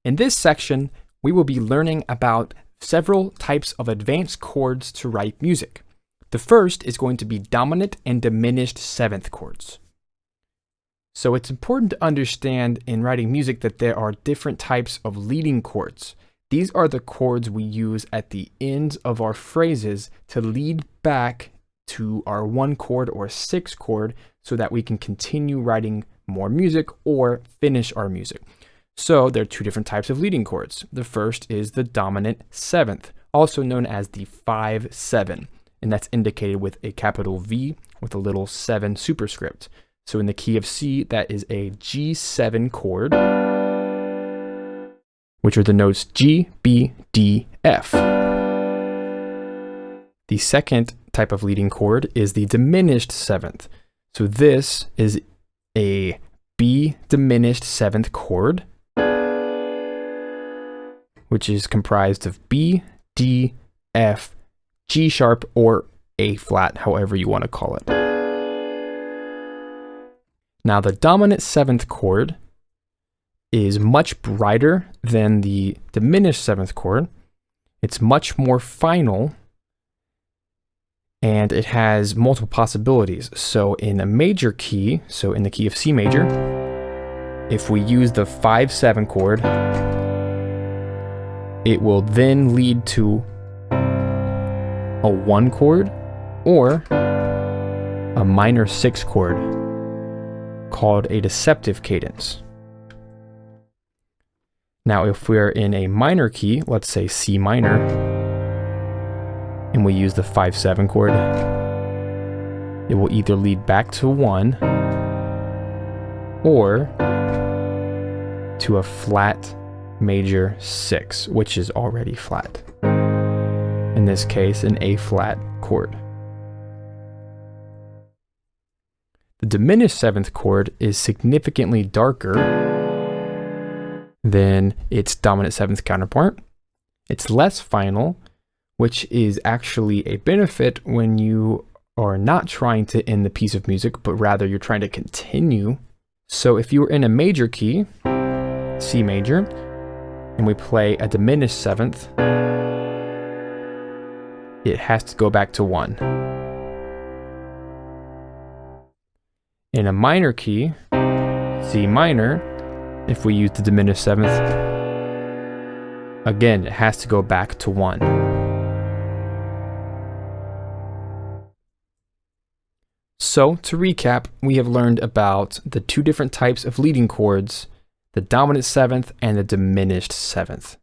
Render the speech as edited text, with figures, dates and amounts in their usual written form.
In this section, we will be learning about several types of advanced chords to write music. The first is going to be dominant and diminished 7th chords. So it's important to understand in writing music that there are different types of leading chords. These are the chords we use at the ends of our phrases to lead back to our 1 chord or 6 chord so that we can continue writing more music or finish our music. So there are 2 different types of leading chords. The first is the dominant 7th, also known as the 5-7, and that's indicated with a capital V with a little 7 superscript. So in the key of C, that is a G7 chord, which are the notes G, B, D, F. The second type of leading chord is the diminished 7th. So this is a B diminished 7th chord, which is comprised of B, D, F, G sharp, or A flat, however you want to call it. Now the dominant 7th chord is much brighter than the diminished 7th chord. It's much more final, and it has multiple possibilities. So in a major key, so in the key of C major, if we use the 5-7 chord, it will then lead to a 1 chord or a minor 6 chord called a deceptive cadence. Now, if we're in a minor key, let's say C minor, and we use the 5-7 chord, it will either lead back to 1 or to a flat major 6, which is already flat. In this case, an A flat chord. The diminished 7th chord is significantly darker than its dominant 7th counterpart. It's less final, which is actually a benefit when you are not trying to end the piece of music, but rather you're trying to continue. So if you were in a major key, C major, and we play a diminished 7th, it has to go back to 1. In a minor key, C minor, if we use the diminished 7th, again, it has to go back to 1. So, to recap, we have learned about the 2 different types of leading chords, the dominant 7th and the diminished 7th.